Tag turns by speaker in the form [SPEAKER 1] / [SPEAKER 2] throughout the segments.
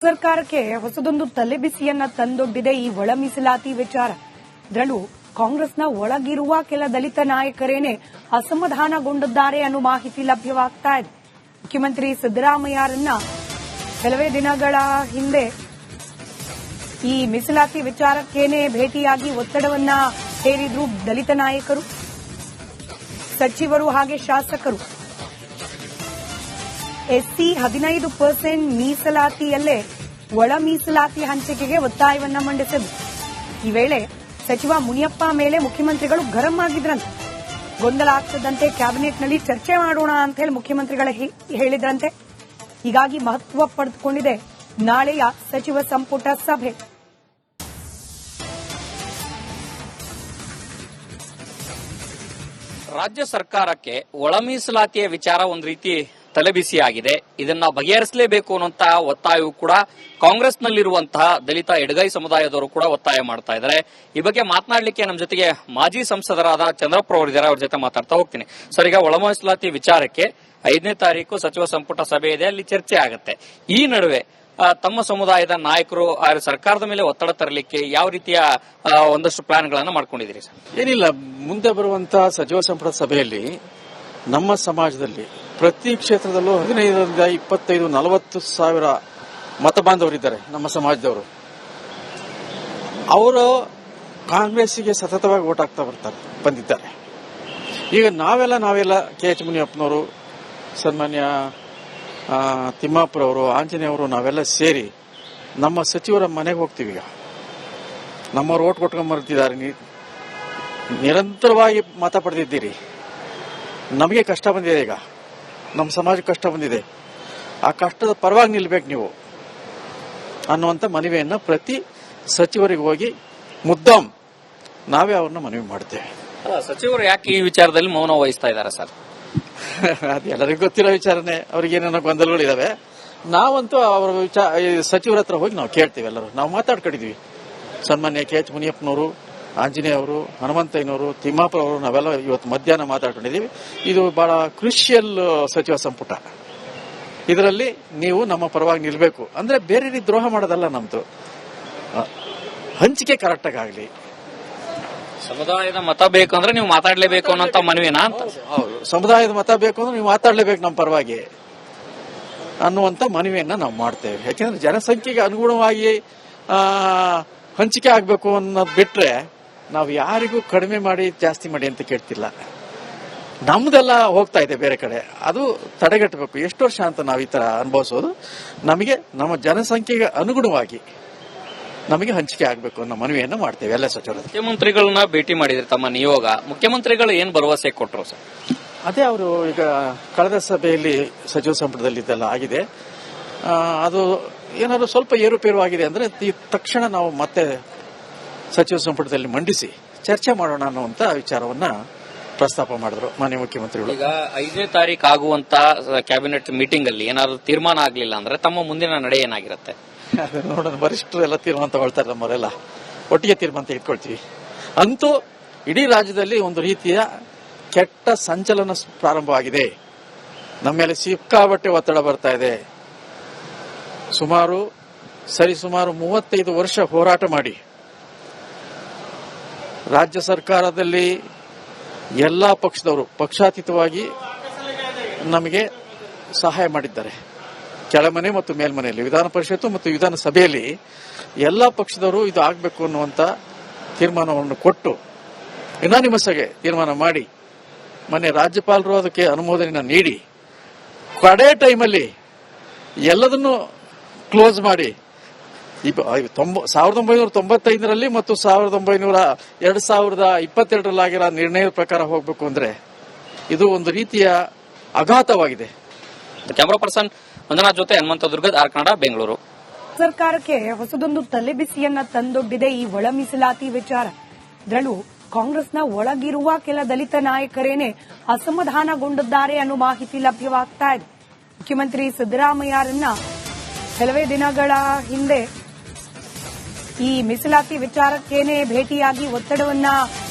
[SPEAKER 1] ಸರ್ಕಾರಕ್ಕೆ ಹೊಸದೊಂದು ತಲೆಬಿಸಿಯನ್ನ ತಂದೊಡ್ಡಿದೆ ಈ ಒಳ ಮೀಸಲಾತಿ ವಿಚಾರ. ಇದರಲ್ಲೂ ಕಾಂಗ್ರೆಸ್ನ ಒಳಗಿರುವ ಕೆಲ ದಲಿತ ನಾಯಕರೇನೆ ಅಸಮಾಧಾನಗೊಂಡಿದ್ದಾರೆ ಅನ್ನೋ ಮಾಹಿತಿ ಲಭ್ಯವಾಗ್ತಾ ಇದೆ. ಮುಖ್ಯಮಂತ್ರಿ ಸಿದ್ದರಾಮಯ್ಯರನ್ನ ಕೆಲವೇ ದಿನಗಳ ಹಿಂದೆ ಈ ಮೀಸಲಾತಿ ವಿಚಾರಕ್ಕೇನೆ ಭೇಟಿಯಾಗಿ ಒತ್ತಡವನ್ನ ಹೇರಿದ್ರು ದಲಿತ ನಾಯಕರು, ಸಚಿವರು ಹಾಗೆ ಶಾಸಕರು. ಎಸ್ಸಿ 15% ಮೀಸಲಾತಿಯಲ್ಲೇ ಒಳ ಮೀಸಲಾತಿ ಹಂಚಿಕೆಗೆ ಒತ್ತಾಯವನ್ನ ಮಂಡಿಸಿದ್ರು. ಈ ವೇಳೆ ಸಚಿವ ಮುನಿಯಪ್ಪ ಮೇಲೆ ಮುಖ್ಯಮಂತ್ರಿಗಳು ಗರಂ ಆಗಿದ್ರಂತೆ. ಗೊಂದಲ ಆಗ್ತದಂತೆ ಕ್ಯಾಬಿನೆಟ್ನಲ್ಲಿ ಚರ್ಚೆ ಮಾಡೋಣ ಅಂತ ಹೇಳಿ ಮುಖ್ಯಮಂತ್ರಿಗಳು ಹೇಳಿದ್ರಂತೆ. ಹೀಗಾಗಿ ಮಹತ್ವ ಪಡೆದುಕೊಂಡಿದೆ ನಾಳೆಯ ಸಚಿವ ಸಂಪುಟ ಸಭೆ.
[SPEAKER 2] ರಾಜ್ಯ ಸರ್ಕಾರಕ್ಕೆ ಒಳ ಮೀಸಲಾತಿಯ ವಿಚಾರ ಒಂದು ರೀತಿ ತಲೆಬಿಸಿಯಾಗಿದೆ. ಇದನ್ನ ಬಗೆಹರಿಸಲೇಬೇಕು ಅನ್ನುವಂತ ಒತ್ತಾಯವು ಕೂಡ ಕಾಂಗ್ರೆಸ್ನಲ್ಲಿರುವಂತಹ ದಲಿತ ಎಡಗೈ ಸಮುದಾಯದವರು ಕೂಡ ಒತ್ತಾಯ ಮಾಡ್ತಾ ಇದ್ದಾರೆ. ಈ ಬಗ್ಗೆ ಮಾತನಾಡಲಿಕ್ಕೆ ನಮ್ಮ ಜೊತೆಗೆ ಮಾಜಿ ಸಂಸದರಾದ ಚಂದ್ರಪ್ಪ ಅವರಿದ್ದಾರೆ. ಅವ್ರ ಜೊತೆ ಮಾತಾಡ್ತಾ ಹೋಗ್ತೀನಿ. ಸರ್, ಈಗ ಒಳ ಮೀಸಲಾತಿ ವಿಚಾರಕ್ಕೆ 5ನೇ ತಾರೀಕು ಸಚಿವ ಸಂಪುಟ ಸಭೆ ಇದೆ, ಅಲ್ಲಿ ಚರ್ಚೆ ಆಗುತ್ತೆ. ಈ ನಡುವೆ ತಮ್ಮ ಸಮುದಾಯದ ನಾಯಕರು ಸರ್ಕಾರದ ಮೇಲೆ ಒತ್ತಡ ತರಲಿಕ್ಕೆ ಯಾವ ರೀತಿಯ ಒಂದಷ್ಟು ಪ್ಲಾನ್ಗಳನ್ನ ಮಾಡ್ಕೊಂಡಿದ್ದೀರಿ ಸರ್?
[SPEAKER 3] ಏನಿಲ್ಲ, ಮುಂದೆ ಬರುವಂತಹ ಸಚಿವ ಸಂಪುಟ ಸಭೆಯಲ್ಲಿ ನಮ್ಮ ಸಮಾಜದಲ್ಲಿ ಪ್ರತಿ ಕ್ಷೇತ್ರದಲ್ಲೂ 15ರಿಂದ 25-40 ಸಾವಿರ ಮತ ಬಾಂಧವರಿದ್ದಾರೆ ನಮ್ಮ ಸಮಾಜದವರು. ಅವರು ಕಾಂಗ್ರೆಸ್ಸಿಗೆ ಸತತವಾಗಿ ಓಟ್ ಹಾಕ್ತಾ ಬಂದಿದ್ದಾರೆ. ಈಗ ನಾವೆಲ್ಲ ಕೆ.ಎಚ್. ಮುನಿಯಪ್ಪನವರು, ಸನ್ಮಾನ್ಯ ತಿಮ್ಮಾಪುರವರು, ಆಂಜನೇಯವರು, ನಾವೆಲ್ಲ ಸೇರಿ ನಮ್ಮ ಸಚಿವರ ಮನೆಗೆ ಹೋಗ್ತೀವಿ. ಈಗ ನಮ್ಮವ್ರು ಓಟ್ ಕೊಟ್ಕೊಂಡ್ಬರ್ತಿದ್ದಾರೆ, ನಿರಂತರವಾಗಿ ಮತ ಪಡೆದಿದ್ದೀರಿ. ನಮಗೆ ಕಷ್ಟ ಬಂದಿದೆ, ಈಗ ನಮ್ಮ ಸಮಾಜಕ್ಕೆ ಕಷ್ಟ ಬಂದಿದೆ. ಆ ಕಷ್ಟದ ಪರವಾಗಿ ನಿಲ್ಬೇಕು ನೀವು ಅನ್ನುವಂಥ ಮನವಿಯನ್ನ ಪ್ರತಿ ಸಚಿವರಿಗೆ ಹೋಗಿ ಮುದ್ದಾಂ ನಾವೇ ಅವ್ರನ್ನ ಮನವಿ ಮಾಡ್ತೇವೆ.
[SPEAKER 2] ಸಚಿವರು ಯಾಕೆ ಈ ವಿಚಾರದಲ್ಲಿ ಮೌನ ವಹಿಸ್ತಾ ಇದ್ದಾರೆ ಸರ್?
[SPEAKER 3] ಅದು ಎಲ್ಲರಿಗೂ ಗೊತ್ತಿರೋ ವಿಚಾರನೆ. ಅವ್ರಿಗೆ ಏನೇನೋ ಗೊಂದಲಗಳಿದಾವೆ. ನಾವಂತೂ ಅವರ ಸಚಿವರ ಹತ್ರ ಹೋಗಿ ನಾವು ಕೇಳ್ತೀವಿ. ಎಲ್ಲರೂ ನಾವು ಮಾತಾಡ್ಕೊಂಡಿದ್ವಿ. ಸನ್ಮಾನ್ಯ ಕೆ.ಎಚ್. ಮುನಿಯಪ್ಪನವರು, ಆಂಜನೇಯ ಅವರು, ಹನುಮಂತಯ್ಯನವರು, ತಿಮ್ಮಾಪುರ ಅವರು, ನಾವೆಲ್ಲ ಇವತ್ತು ಮಧ್ಯಾಹ್ನ ಮಾತಾಡ್ಕೊಂಡಿದ್ದೀವಿ. ಇದು ಬಹಳ ಕ್ರೂಷಿಯಲ್ ಸಚಿವ ಸಂಪುಟ. ಇದರಲ್ಲಿ ನೀವು ನಮ್ಮ ಪರವಾಗಿ ನಿಲ್ಬೇಕು. ಅಂದ್ರೆ ಬೇರೆ ರೀತಿ ದ್ರೋಹ ಮಾಡೋದಲ್ಲ, ನಮ್ದು ಹಂಚಿಕೆ ಕರೆಕ್ಟಾಗಿ ಆಗಲಿ.
[SPEAKER 2] ಸಮುದಾಯದ ಮತ ಬೇಕು ಅಂದ್ರೆ ನೀವು ಮಾತಾಡ್ಲೇಬೇಕು ಅನ್ನೋ ಮನವಿನಾ ಅಂತ?
[SPEAKER 3] ಹೌದು, ಸಮುದಾಯದ ಮತ ಬೇಕು ಅಂದ್ರೆ ನೀವು ಮಾತಾಡ್ಲೇಬೇಕು ನಮ್ಮ ಪರವಾಗಿ ಅನ್ನುವಂತ ಮನವಿಯನ್ನ ನಾವು ಮಾಡ್ತೇವೆ. ಯಾಕೆಂದ್ರೆ ಜನಸಂಖ್ಯೆಗೆ ಅನುಗುಣವಾಗಿ ಹಂಚಿಕೆ ಆಗ್ಬೇಕು ಅನ್ನೋದು ಬಿಟ್ರೆ ನಾವು ಯಾರಿಗೂ ಕಡಿಮೆ ಮಾಡಿ ಜಾಸ್ತಿ ಮಾಡಿ ಅಂತ ಕೇಳ್ತಿಲ್ಲ. ನಮ್ದೆಲ್ಲ ಹೋಗ್ತಾ ಇದೆ ಬೇರೆ ಕಡೆ, ಅದು ತಡೆಗಟ್ಟಬೇಕು. ಎಷ್ಟು ವರ್ಷ ಅಂತ ನಾವು ಈ ತರ ಅನುಭವಿಸೋದು? ನಮಗೆ ನಮ್ಮ ಜನಸಂಖ್ಯೆಗೆ ಅನುಗುಣವಾಗಿ ನಮಗೆ ಹಂಚಿಕೆ ಆಗಬೇಕು ಅನ್ನೋ ಮನವಿಯನ್ನ ಮಾಡ್ತೇವೆ ಎಲ್ಲ ಸಚಿವರು.
[SPEAKER 2] ಮುಖ್ಯಮಂತ್ರಿಗಳನ್ನ ಭೇಟಿ ಮಾಡಿದ್ರೆ ತಮ್ಮ ನಿಯೋಗ, ಮುಖ್ಯಮಂತ್ರಿಗಳು ಏನ್ ಭರವಸೆ ಕೊಟ್ಟರು ಸರ್?
[SPEAKER 3] ಅದೇ ಅವರು ಈಗ ಕಳೆದ ಸಭೆಯಲ್ಲಿ ಸಚಿವ ಸಂಪುಟದಲ್ಲಿ ಇದೆಲ್ಲ ಆಗಿದೆ. ಅದು ಏನಾದ್ರು ಸ್ವಲ್ಪ ಏರುಪೇರು ಆಗಿದೆ ಅಂದ್ರೆ ತಕ್ಷಣ ನಾವು ಮತ್ತೆ ಸಚಿವ ಸಂಪುಟದಲ್ಲಿ ಮಂಡಿಸಿ ಚರ್ಚೆ ಮಾಡೋಣ ಅನ್ನುವಂತ ವಿಚಾರವನ್ನ ಪ್ರಸ್ತಾಪ ಮಾಡಿದ್ರು ಮಾನ್ಯ ಮುಖ್ಯಮಂತ್ರಿಗಳು.
[SPEAKER 2] ಈಗ 5ನೇ ತಾರೀಕು ಆಗುವಂತ ಕ್ಯಾಬಿನೆಟ್ ಮೀಟಿಂಗ್ ಅಲ್ಲಿ ಏನಾದ್ರು ತೀರ್ಮಾನ ಆಗ್ಲಿಲ್ಲ ಅಂದ್ರೆ ತಮ್ಮ ಮುಂದಿನ ನಡೆ ಏನಾಗಿರುತ್ತೆ?
[SPEAKER 3] ನೋಡೋಣ, ವರಿಷ್ಠರು ಎಲ್ಲ ತೀರ್ಮಾನ ತಗೊಳ್ತಾರೆ. ನಮ್ಮವರೆಲ್ಲ ಒಟ್ಟಿಗೆ ತೀರ್ಮಾನ ತೆಗೆದುಕೊಳ್ತೀವಿ. ಅಂತೂ ಇಡೀ ರಾಜ್ಯದಲ್ಲಿ ಒಂದು ರೀತಿಯ ಕೆಟ್ಟ ಸಂಚಲನ ಪ್ರಾರಂಭವಾಗಿದೆ. ನಮ್ಮ ಮೇಲೆ ಸಿಕ್ಕಾಬಟ್ಟೆ ಒತ್ತಡ ಬರ್ತಾ ಇದೆ. ಸರಿಸುಮಾರು 35 ವರ್ಷ ಹೋರಾಟ ಮಾಡಿ ರಾಜ್ಯ ಸರ್ಕಾರದಲ್ಲಿ ಎಲ್ಲಾ ಪಕ್ಷದವರು ಪಕ್ಷಾತೀತವಾಗಿ ನಮಗೆ ಸಹಾಯ ಮಾಡಿದ್ದಾರೆ. ಕೆಳಮನೆ ಮತ್ತು ಮೇಲ್ಮನೆಯಲ್ಲಿ, ವಿಧಾನ ಪರಿಷತ್ತು ಮತ್ತು ವಿಧಾನಸಭೆಯಲ್ಲಿ ಎಲ್ಲಾ ಪಕ್ಷದವರು ಇದು ಆಗಬೇಕು ಅನ್ನುವಂತ ತೀರ್ಮಾನವನ್ನು ಕೊಟ್ಟು ಯುನಾನಿಮಸ್ ಆಗಿ ತೀರ್ಮಾನ ಮಾಡಿ ಮೊನ್ನೆ ರಾಜ್ಯಪಾಲರು ಅದಕ್ಕೆ ಅನುಮೋದನೆ ನೀಡಿ ಕಡೆ ಟೈಮಲ್ಲಿ ಎಲ್ಲದನ್ನು ಕ್ಲೋಸ್ ಮಾಡಿ 1995ರಲ್ಲಿ ಮತ್ತು 2022ರಲ್ಲಿ ಆಗಿರೋ ನಿರ್ಣಯದ ಪ್ರಕಾರ ಹೋಗಬೇಕು ಅಂದ್ರೆ ಇದು ಒಂದು ರೀತಿಯ ಆಘಾತವಾಗಿದೆ.
[SPEAKER 2] ಕ್ಯಾಮರಾ ಪರ್ಸನ್ ಮಂಜುನಾಥ್ ಜೊತೆ ಹನುಮಂತ ದುರ್ಗದ್, ಆರ್ ಕನ್ನಡ, ಬೆಂಗಳೂರು.
[SPEAKER 1] ಸರ್ಕಾರಕ್ಕೆ ಹೊಸದೊಂದು ತಲೆಬಿಸಿಯನ್ನ ತಂದೊಡ್ಡಿದೆ ಈ ಒಳ ಮೀಸಲಾತಿ ವಿಚಾರ. ಇದರಲ್ಲೂ ಕಾಂಗ್ರೆಸ್ನ ಒಳಗಿರುವ ಕೆಲ ದಲಿತ ನಾಯಕರೇನೆ ಅಸಮಾಧಾನಗೊಂಡಿದ್ದಾರೆ ಅನ್ನೋ ಮಾಹಿತಿ ಲಭ್ಯವಾಗ್ತಾ ಇದೆ. ಮುಖ್ಯಮಂತ್ರಿ ಸಿದ್ದರಾಮಯ್ಯರನ್ನ ಕೆಲವೇ ದಿನಗಳ ಹಿಂದೆ ಈ ಮೀಸಲಾತಿ ವಿಚಾರಕ್ಕೇನೆ ಭೇಟಿಯಾಗಿ ಒತ್ತಡವನ್ನ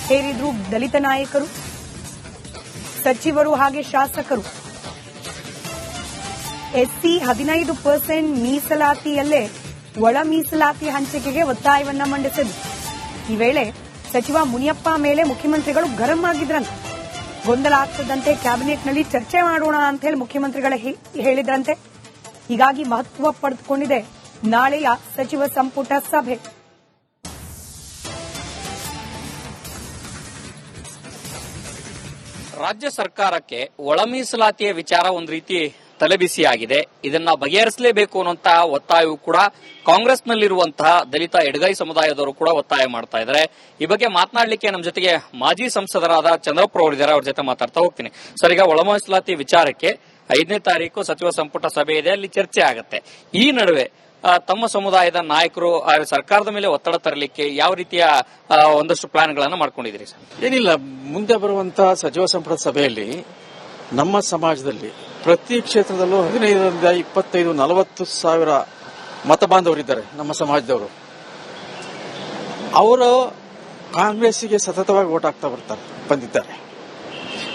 [SPEAKER 1] ಹೇರಿದ್ರು ದಲಿತ ನಾಯಕರು, ಸಚಿವರು ಹಾಗೆ ಶಾಸಕರು. ಎಸ್ಸಿ 15% ಮೀಸಲಾತಿಯಲ್ಲೇ ಒಳ ಮೀಸಲಾತಿ ಹಂಚಿಕೆಗೆ ಒತ್ತಾಯವನ್ನ ಮಂಡಿಸಿದ್ರು. ಈ ವೇಳೆ ಸಚಿವ ಮುನಿಯಪ್ಪ ಮೇಲೆ ಮುಖ್ಯಮಂತ್ರಿಗಳು ಗರಂ ಆಗಿದ್ರಂತೆ. ಗೊಂದಲ ಆಗ್ತದಂತೆ ಕ್ಯಾಬಿನೆಟ್ನಲ್ಲಿ ಚರ್ಚೆ ಮಾಡೋಣ ಅಂತ ಹೇಳಿ ಮುಖ್ಯಮಂತ್ರಿಗಳು ಹೇಳಿದ್ರಂತೆ. ಹೀಗಾಗಿ ಮಹತ್ವ ಪಡೆದುಕೊಂಡಿದೆ ನಾಳೆಯ ಸಚಿವ ಸಂಪುಟ ಸಭೆ.
[SPEAKER 2] ರಾಜ್ಯ ಸರ್ಕಾರಕ್ಕೆ ಒಳ ಮೀಸಲಾತಿಯ ವಿಚಾರ ಒಂದು ರೀತಿ ತಲೆಬಿಸಿಯಾಗಿದೆ. ಇದನ್ನ ಬಗೆಹರಿಸಲೇಬೇಕು ಅನ್ನುವಂತಹ ಒತ್ತಾಯವು ಕೂಡ ಕಾಂಗ್ರೆಸ್ನಲ್ಲಿರುವಂತಹ ದಲಿತ ಎಡಗೈ ಸಮುದಾಯದವರು ಕೂಡ ಒತ್ತಾಯ ಮಾಡ್ತಾ ಇದ್ದಾರೆ. ಈ ಬಗ್ಗೆ ಮಾತನಾಡಲಿಕ್ಕೆ ನಮ್ಮ ಜೊತೆಗೆ ಮಾಜಿ ಸಂಸದರಾದ ಚಂದ್ರಪ್ಪ ಅವರಿದ್ದಾರೆ. ಅವ್ರ ಜೊತೆ ಮಾತಾಡ್ತಾ ಹೋಗ್ತೀನಿ. ಸರ್, ಈಗ ಒಳ ಮೀಸಲಾತಿ ವಿಚಾರಕ್ಕೆ 5ನೇ ತಾರೀಕು ಸಚಿವ ಸಂಪುಟ ಸಭೆ ಇದೆ, ಅಲ್ಲಿ ಚರ್ಚೆ ಆಗುತ್ತೆ. ಈ ನಡುವೆ ತಮ್ಮ ಸಮುದಾಯದ ನಾಯಕರು ಸರ್ಕಾರದ ಮೇಲೆ ಒತ್ತಡ ತರಲಿಕ್ಕೆ ಯಾವ ರೀತಿಯ ಒಂದಷ್ಟು ಪ್ಲಾನ್ಗಳನ್ನು ಮಾಡ್ಕೊಂಡಿದ್ದೀರಿ ಸರ್?
[SPEAKER 3] ಏನಿಲ್ಲ, ಮುಂದೆ ಬರುವಂತಹ ಸಚಿವ ಸಂಪುಟ ಸಭೆಯಲ್ಲಿ ನಮ್ಮ ಸಮಾಜದಲ್ಲಿ ಪ್ರತಿ ಕ್ಷೇತ್ರದಲ್ಲೂ 15ರಿಂದ 25-40 ಸಾವಿರ ಮತ ಬಾಂಧವರಿದ್ದಾರೆ ನಮ್ಮ ಸಮಾಜದವರು. ಅವರು ಕಾಂಗ್ರೆಸ್ಸಿಗೆ ಸತತವಾಗಿ ಓಟ್ ಹಾಕ್ತಾ ಬಂದಿದ್ದಾರೆ.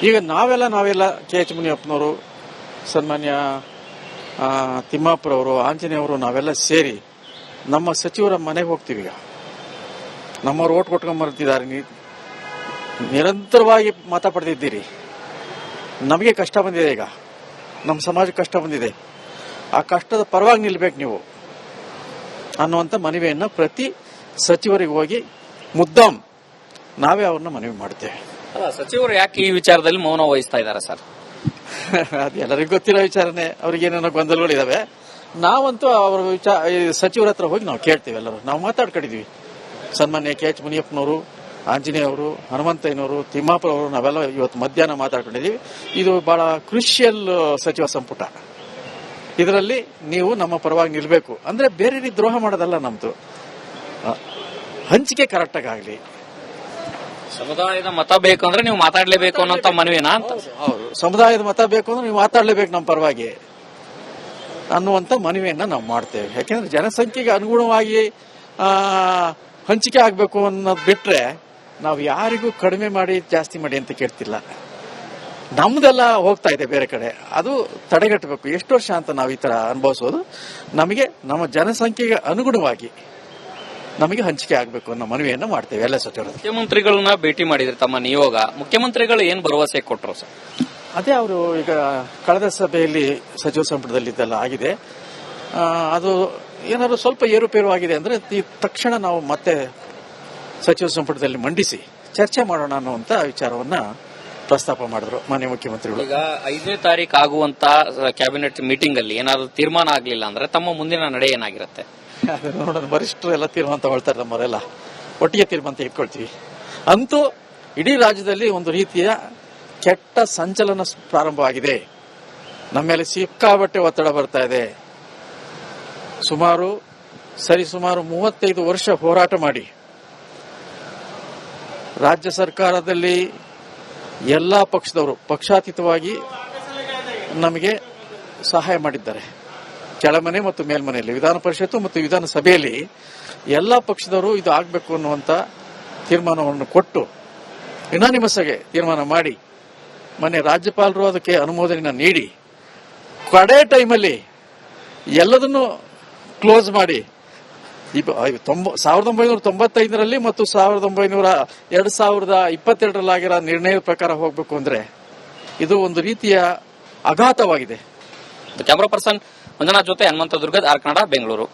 [SPEAKER 3] ಈಗ ನಾವೆಲ್ಲ KH ಮುನಿಯಪ್ಪನವರು, ಸನ್ಮಾನ್ಯ ತಿಮ್ಮಾಪುರವರು, ಆಂಜನೇಯವರು, ನಾವೆಲ್ಲ ಸೇರಿ ನಮ್ಮ ಸಚಿವರ ಮನೆಗೆ ಹೋಗ್ತೀವಿ. ಈಗ ನಮ್ಮವ್ರು ಓಟ್ ಕೊಟ್ಕೊಂಡ್ಬರ್ತಿದ್ದಾರೆ, ನಿರಂತರವಾಗಿ ಮತ ಪಡೆದಿದ್ದೀರಿ. ನಮಗೆ ಕಷ್ಟ ಬಂದಿದೆ, ಈಗ ನಮ್ಮ ಸಮಾಜಕ್ಕೆ ಕಷ್ಟ ಬಂದಿದೆ. ಆ ಕಷ್ಟದ ಪರವಾಗಿ ನಿಲ್ಬೇಕು ನೀವು ಅನ್ನುವಂಥ ಮನವಿಯನ್ನು ಪ್ರತಿ ಸಚಿವರಿಗೆ ಹೋಗಿ ಮುದ್ದಾಂ ನಾವೇ ಅವ್ರನ್ನ ಮನವಿ ಮಾಡ್ತೇವೆ.
[SPEAKER 2] ಸಚಿವರು ಯಾಕೆ ಈ ವಿಚಾರದಲ್ಲಿ ಮೌನ ವಹಿಸ್ತಾ ಇದ್ದಾರೆ ಸರ್?
[SPEAKER 3] ಅದು ಎಲ್ಲರಿಗೂ ಗೊತ್ತಿರೋ ವಿಚಾರನೆ. ಅವ್ರಿಗೇನೇನೋ ಗೊಂದಲಗಳಿದಾವೆ. ನಾವಂತೂ ಅವರ ಸಚಿವರ ಹತ್ರ ಹೋಗಿ ನಾವು ಕೇಳ್ತೀವಿ. ಎಲ್ಲರೂ ನಾವು ಮಾತಾಡ್ಕೊಂಡಿದೀವಿ. ಸನ್ಮಾನ್ಯ KH ಮುನಿಯಪ್ಪನವರು, ಆಂಜನೇಯ ಅವರು, ಹನುಮಂತಯ್ಯನವರು, ತಿಮ್ಮಾಪುರ ಅವರು, ನಾವೆಲ್ಲ ಇವತ್ತು ಮಧ್ಯಾಹ್ನ ಮಾತಾಡ್ಕೊಂಡಿದೀವಿ. ಇದು ಬಹಳ ಕ್ರೂಷಿಯಲ್ ಸಚಿವ ಸಂಪುಟ. ಇದರಲ್ಲಿ ನೀವು ನಮ್ಮ ಪರವಾಗಿ ನಿಲ್ಬೇಕು. ಅಂದ್ರೆ ಬೇರೆ ರೀತಿ ದ್ರೋಹ ಮಾಡೋದಲ್ಲ, ನಮ್ದು ಹಂಚಿಕೆ ಕರೆಕ್ಟಾಗಿ ಆಗಲಿ.
[SPEAKER 2] ಸಮುದಾಯದ ಮತ ಬೇಕು ಅಂದ್ರೆ ನೀವು ಮಾತಾಡ್ಲೇಬೇಕು ಅನ್ನೋಂತ ಮನವಿನ ಅಂತ.
[SPEAKER 3] ಹೌದು, ಸಮುದಾಯದ ಮತ ಬೇಕು ಅಂದ್ರೆ ನೀವು ಮಾತಾಡ್ಲೇಬೇಕು ನಮ್ಮ ಪರವಾಗಿ ಅನ್ನುವಂತ ಮನವಿಯನ್ನ ನಾವು ಮಾಡ್ತೇವೆ. ಯಾಕೆಂದ್ರೆ ಜನಸಂಖ್ಯೆಗೆ ಅನುಗುಣವಾಗಿ ಹಂಚಿಕೆ ಆಗ್ಬೇಕು ಅನ್ನೋದು ಬಿಟ್ರೆ ನಾವು ಯಾರಿಗೂ ಕಡಿಮೆ ಮಾಡಿ ಜಾಸ್ತಿ ಮಾಡಿ ಅಂತ ಕೇಳ್ತಿಲ್ಲ. ನಮ್ದೆಲ್ಲ ಹೋಗ್ತಾ ಇದೆ ಬೇರೆ ಕಡೆ, ಅದು ತಡೆಗಟ್ಟಬೇಕು. ಎಷ್ಟು ವರ್ಷ ಅಂತ ನಾವು ಈ ತರ ಅನುಭವಿಸೋದು? ನಮಗೆ ನಮ್ಮ ಜನಸಂಖ್ಯೆಗೆ ಅನುಗುಣವಾಗಿ ನಮಗೆ ಹಂಚಿಕೆ ಆಗಬೇಕು ಅನ್ನೋ ಮನವಿಯನ್ನ ಮಾಡ್ತೇವೆ ಎಲ್ಲ ಸಚಿವರು.
[SPEAKER 2] ಮುಖ್ಯಮಂತ್ರಿಗಳನ್ನ ಭೇಟಿ ಮಾಡಿದ್ರೆ ತಮ್ಮ ನಿಯೋಗ, ಮುಖ್ಯಮಂತ್ರಿಗಳು ಏನ್ ಭರವಸೆ ಕೊಟ್ಟರು ಸರ್?
[SPEAKER 3] ಅದೇ ಅವರು ಈಗ ಕಳೆದ ಸಭೆಯಲ್ಲಿ ಸಚಿವ ಸಂಪುಟದಲ್ಲಿ ಇದೆಲ್ಲ ಆಗಿದೆ. ಅದು ಏನಾದ್ರು ಸ್ವಲ್ಪ ಏರುಪೇರು ಆಗಿದೆ ಅಂದ್ರೆ ತಕ್ಷಣ ನಾವು ಮತ್ತೆ ಸಚಿವ ಸಂಪುಟದಲ್ಲಿ ಮಂಡಿಸಿ ಚರ್ಚೆ ಮಾಡೋಣ ಅನ್ನುವಂತ ವಿಚಾರವನ್ನ ಪ್ರಸ್ತಾಪ ಮಾಡಿದ್ರು ಮಾನ್ಯ ಮುಖ್ಯಮಂತ್ರಿಗಳು.
[SPEAKER 2] ಈಗ 5ನೇ ತಾರೀಕು ಆಗುವಂತ ಕ್ಯಾಬಿನೆಟ್ ಮೀಟಿಂಗ್ ಅಲ್ಲಿ ಏನಾದ್ರು ತೀರ್ಮಾನ ಆಗಲಿಲ್ಲ ಅಂದ್ರೆ ತಮ್ಮ ಮುಂದಿನ ನಡೆ ಏನಾಗಿರುತ್ತೆ?
[SPEAKER 3] ನೋಡೋಣ, ವರಿಷ್ಠರು ಎಲ್ಲ ತೀರ್ಮಾನ ತಗೊಳ್ತಾರೆ. ನಮ್ಮವರೆಲ್ಲ ಒಟ್ಟಿಗೆ ತೀರ್ಮಾನ ತೆಗೆದುಕೊಳ್ತೀವಿ. ಅಂತೂ ಇಡೀ ರಾಜ್ಯದಲ್ಲಿ ಒಂದು ರೀತಿಯ ಕೆಟ್ಟ ಸಂಚಲನ ಪ್ರಾರಂಭವಾಗಿದೆ. ನಮ್ಮ ಮೇಲೆ ಸಿಕ್ಕಾಬಟ್ಟೆ ಒತ್ತಡ ಬರ್ತಾ ಇದೆ. ಸರಿಸುಮಾರು 35 ವರ್ಷ ಹೋರಾಟ ಮಾಡಿ ರಾಜ್ಯ ಸರ್ಕಾರದಲ್ಲಿ ಎಲ್ಲಾ ಪಕ್ಷದವರು ಪಕ್ಷಾತೀತವಾಗಿ ನಮಗೆ ಸಹಾಯ ಮಾಡಿದ್ದಾರೆ. ಕೆಳಮನೆ ಮತ್ತು ಮೇಲ್ಮನೆಯಲ್ಲಿ, ವಿಧಾನ ಪರಿಷತ್ತು ಮತ್ತು ವಿಧಾನಸಭೆಯಲ್ಲಿ ಎಲ್ಲಾ ಪಕ್ಷದವರು ಇದು ಆಗಬೇಕು ಅನ್ನುವಂತ ತೀರ್ಮಾನವನ್ನು ಕೊಟ್ಟು ಯುನಾನಿಮಸ್ ಆಗಿ ತೀರ್ಮಾನ ಮಾಡಿ ಮೊನ್ನೆ ರಾಜ್ಯಪಾಲರು ಅದಕ್ಕೆ ಅನುಮೋದನೆಯನ್ನು ನೀಡಿ ಕಡೆ ಟೈಮಲ್ಲಿ ಎಲ್ಲದನ್ನು ಕ್ಲೋಸ್ ಮಾಡಿ 1995ರಲ್ಲಿ ಮತ್ತು 2022ರಲ್ಲಿ ಆಗಿರೋ ನಿರ್ಣಯದ ಪ್ರಕಾರ ಹೋಗಬೇಕು ಅಂದ್ರೆ ಇದು ಒಂದು ರೀತಿಯ ಆಘಾತವಾಗಿದೆ.
[SPEAKER 2] ಕ್ಯಾಮರಾ ಪರ್ಸನ್ ಮಂಜುನಾಥ್ ಜೊತೆ ಹನುಮಂತ ದುರ್ಗದ್, ಆರ್ ಕನ್ನಡ, ಬೆಂಗಳೂರು.